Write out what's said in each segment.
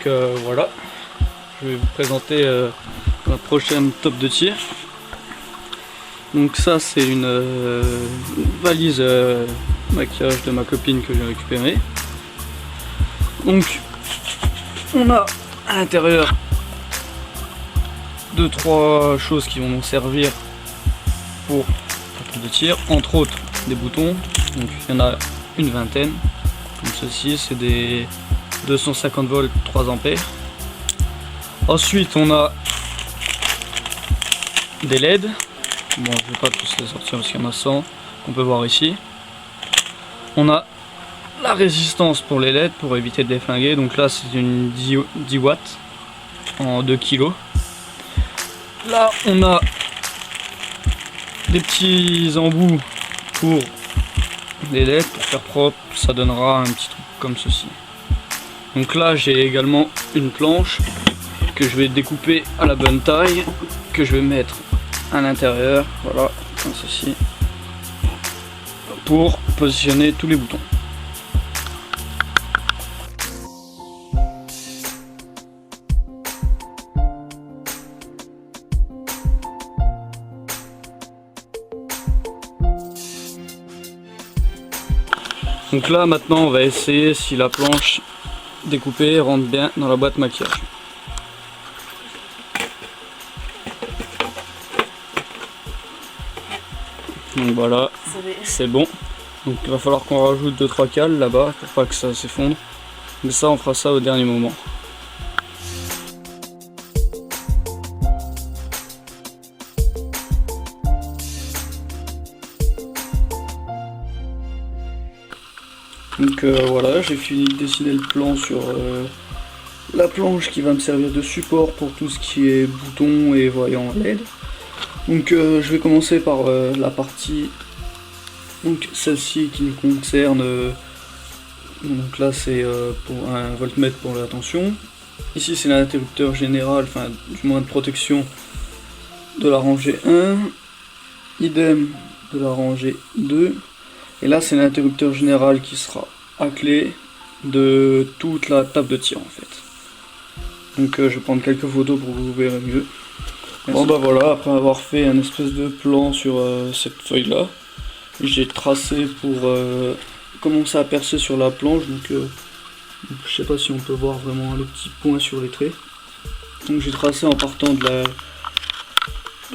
Donc voilà, je vais vous présenter ma prochaine top de tir. Donc ça c'est une valise maquillage de ma copine que j'ai récupérée. Donc on a à l'intérieur 2-3 choses qui vont nous servir pour la top de tir, entre autres des boutons. Donc il y en a une vingtaine, comme ceci, c'est des 250 volts 3 ampères. Ensuite on a des LED. Bon, je vais pas tous les sortir parce qu'il y en a 100 qu'on peut voir ici. On a la résistance pour les LED pour éviter de les flinguer. Donc là c'est une 10 watts en 2 kg. Là on a des petits embouts pour les LED pour faire propre. Ça donnera un petit truc comme ceci. Donc là j'ai également une planche que je vais découper à la bonne taille, que je vais mettre à l'intérieur, voilà, comme ceci, pour positionner tous les boutons. Donc là maintenant on va essayer si la planche découpée rentre bien dans la boîte maquillage. Donc voilà, c'est bon. Donc il va falloir qu'on rajoute 2-3 cales là-bas pour pas que ça s'effondre. Mais ça on fera ça au dernier moment. Donc voilà, j'ai fini de dessiner le plan sur la planche qui va me servir de support pour tout ce qui est boutons et voyants LED. Donc je vais commencer par la partie, donc celle-ci qui nous concerne, donc là c'est pour un voltmètre pour la tension. Ici c'est l'interrupteur général, enfin du moins de protection de la rangée 1, idem de la rangée 2, et là c'est l'interrupteur général qui sera à clé de toute la table de tir en fait. Donc je vais prendre quelques photos pour que vous verrez mieux. Bon bah voilà, après avoir fait un espèce de plan sur cette feuille là, j'ai tracé pour commencer à percer sur la planche. Donc je sais pas si on peut voir vraiment le petit point sur les traits. Donc j'ai tracé en partant de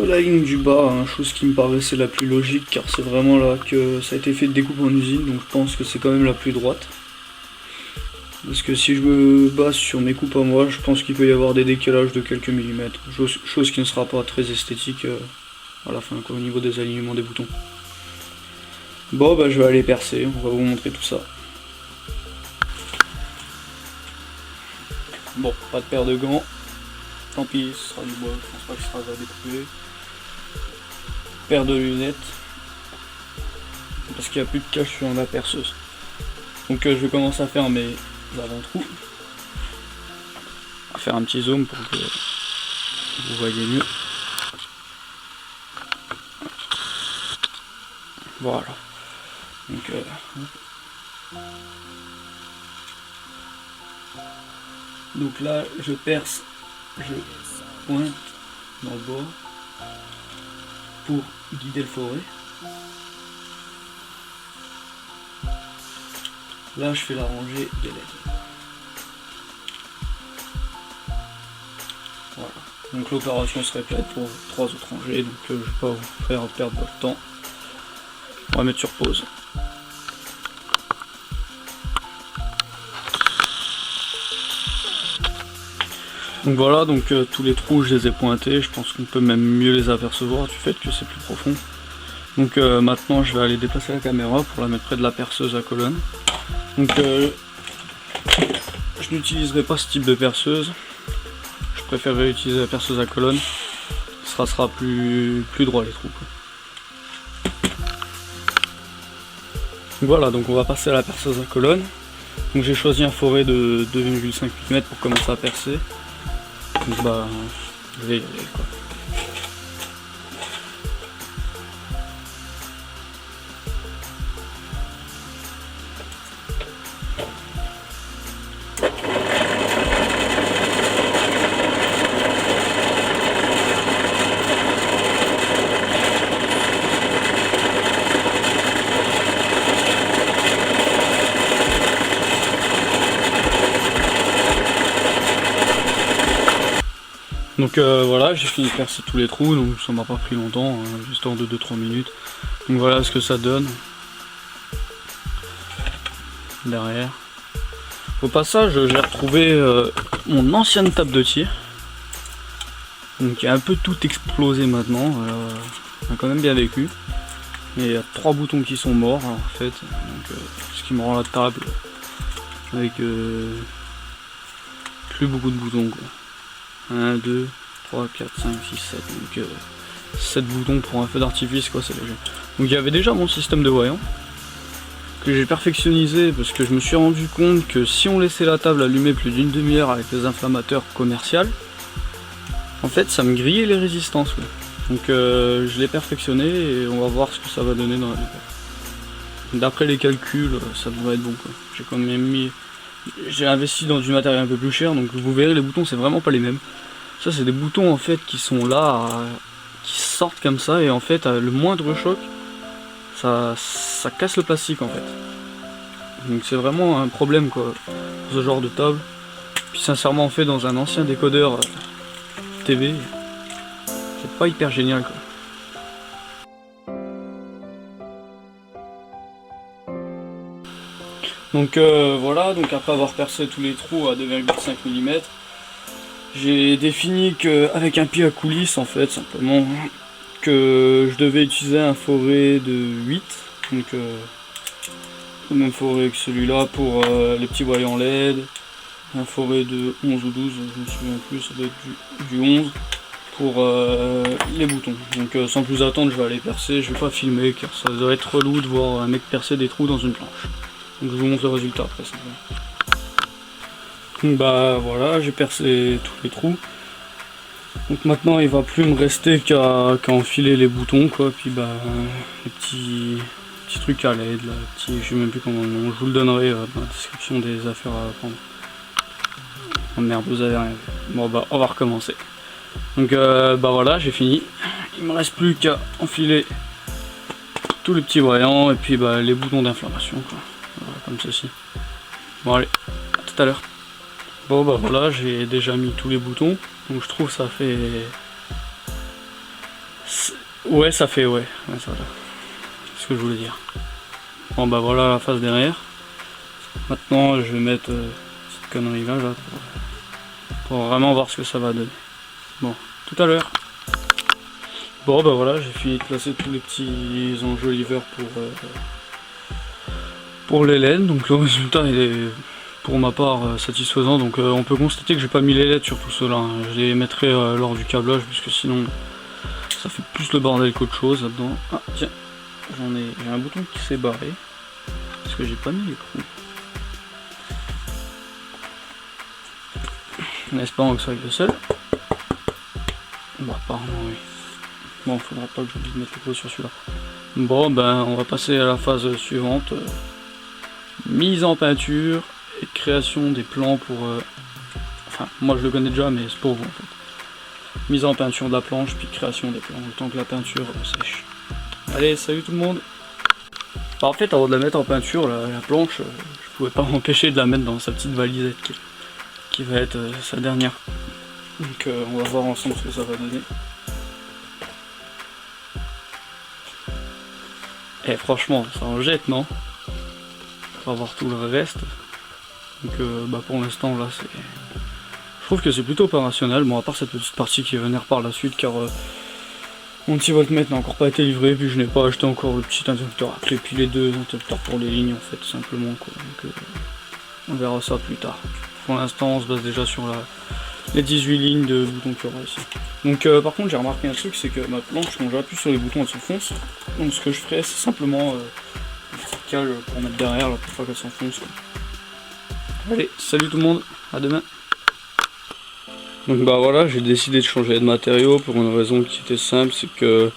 la ligne du bas, hein, chose qui me paraissait la plus logique car c'est vraiment là que ça a été fait de découpe en usine, donc je pense que c'est quand même la plus droite. Parce que si je me base sur mes coupes à moi, je pense qu'il peut y avoir des décalages de quelques millimètres. Chose qui ne sera pas très esthétique à la fin, quoi, au niveau des alignements des boutons. Bon bah je vais aller percer, on va vous montrer tout ça. Bon, pas de paire de gants. Tant pis, ce sera du bois, je pense pas que ce sera à découper. Paire de lunettes. Parce qu'il n'y a plus de cache sur la perceuse. Donc je vais commencer à faire mes avant-trous. On va faire un petit zoom pour que vous voyez mieux. Voilà. Donc là je perce, je pointe dans le bord pour guider le forêt. Là je fais la rangée des LED. Voilà. Donc l'opération se répète pour 3 autres rangées, donc je vais pas vous faire perdre votre temps. On va mettre sur pause. Donc voilà, donc tous les trous je les ai pointés, je pense qu'on peut même mieux les apercevoir du fait que c'est plus profond. Donc maintenant je vais aller déplacer la caméra pour la mettre près de la perceuse à colonne. Donc je n'utiliserai pas ce type de perceuse, je préférerais utiliser la perceuse à colonne, ça sera plus droit les trous, quoi. Voilà, donc on va passer à la perceuse à colonne. Donc j'ai choisi un forêt de 2,5 mm pour commencer à percer. Donc bah je vais y aller, quoi. Donc voilà, j'ai fini de percer tous les trous, donc ça m'a pas pris longtemps, hein, juste en 2-3 minutes. Donc voilà ce que ça donne. Derrière. Au passage, j'ai retrouvé mon ancienne table de tir. Donc il y a un peu tout explosé maintenant, on a quand même bien vécu. Et il y a 3 boutons qui sont morts en fait, donc, ce qui me rend la table avec plus beaucoup de boutons quoi. 1, 2, 3, 4, 5, 6, 7, donc 7 boutons pour un feu d'artifice quoi, c'est léger. Donc il y avait déjà mon système de voyant que j'ai perfectionnisé parce que je me suis rendu compte que si on laissait la table allumée plus d'une demi-heure avec les inflammateurs commerciaux, en fait ça me grillait les résistances quoi. Donc je l'ai perfectionné et on va voir ce que ça va donner dans la vidéo. D'après les calculs, ça devrait être bon quoi. J'ai quand même mis... J'ai investi dans du matériel un peu plus cher, donc vous verrez les boutons c'est vraiment pas les mêmes. Ça c'est des boutons en fait qui sont là, qui sortent comme ça et en fait le moindre choc, ça casse le plastique en fait. Donc c'est vraiment un problème quoi, pour ce genre de table. Puis sincèrement fait dans un ancien décodeur TV, c'est pas hyper génial quoi. Donc voilà, donc après avoir percé tous les trous à 2,5 mm, j'ai défini qu'avec un pied à coulisses en fait, simplement, que je devais utiliser un forêt de 8, donc le même forêt que celui-là pour les petits voyants LED, un forêt de 11 ou 12, je me souviens plus, ça doit être du 11, pour les boutons. Donc sans plus attendre, je vais aller percer, je vais pas filmer car ça doit être relou de voir un mec percer des trous dans une planche. Donc je vous montre le résultat après simplement. Donc bah voilà, j'ai percé tous les trous. Donc maintenant il va plus me rester qu'à enfiler les boutons quoi, puis bah les petits trucs à l'aide là, je sais même plus comment le nom, je vous le donnerai dans la description des affaires à prendre. Oh merde, vous avez rien vu. Bon bah on va recommencer. Donc bah voilà, j'ai fini. Il me reste plus qu'à enfiler tous les petits voyants et puis bah les boutons d'inflammation quoi. Voilà, comme ceci. Bon allez, à tout à l'heure. Bon bah voilà, j'ai déjà mis tous les boutons. Donc je trouve ça fait... Ouais ça fait, ouais ça va. C'est ce que je voulais dire. Bon bah voilà la face derrière. Maintenant je vais mettre cette connerie là, pour vraiment voir ce que ça va donner. Bon, tout à l'heure. Bon bah voilà, j'ai fini de placer tous les petits enjoliveurs pour les LED, donc le résultat il est pour ma part satisfaisant, donc on peut constater que j'ai pas mis les LED sur tout cela, hein. Je les mettrai lors du câblage puisque sinon ça fait plus le bordel qu'autre chose là-dedans. Ah tiens, j'ai un bouton qui s'est barré parce que j'ai pas mis l'écrou. En espérant que ça aille le seul. Bon apparemment oui. Bon faudra pas que j'oublie de mettre l'écrou sur celui-là. Bon ben on va passer à la phase suivante. Mise en peinture et création des plans pour... Enfin, moi je le connais déjà, mais c'est pour vous en fait. Mise en peinture de la planche, puis création des plans, le temps que la peinture sèche. Allez, salut tout le monde. Bah, en fait, avant de la mettre en peinture, la planche, je pouvais pas m'empêcher de la mettre dans sa petite valisette qui va être sa dernière. Donc on va voir ensemble ce que ça va donner. Et franchement, ça en jette, non? On va voir tout le reste. Donc bah pour l'instant là c'est... Je trouve que c'est plutôt opérationnel, bon à part cette petite partie qui va venir par la suite car mon petit voltmètre n'a encore pas été livré, puis je n'ai pas acheté encore le petit interrupteur à clé, puis les deux interrupteurs pour les lignes en fait simplement quoi. Donc on verra ça plus tard. Pour l'instant on se base déjà sur les 18 lignes de boutons qu'il y aura ici. Donc par contre j'ai remarqué un truc, c'est que ma planche quand j'appuie sur les boutons elle s'enfonce. Donc ce que je ferai c'est simplement cale pour mettre derrière là pour pas qu'elle s'enfonce. Allez, salut tout le monde, à demain. Donc bah voilà, j'ai décidé de changer de matériau pour une raison qui était simple, c'est que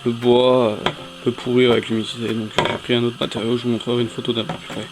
le bois peut pourrir avec l'humidité. Donc j'ai pris un autre matériau, je vous montrerai une photo d'un peu plus près.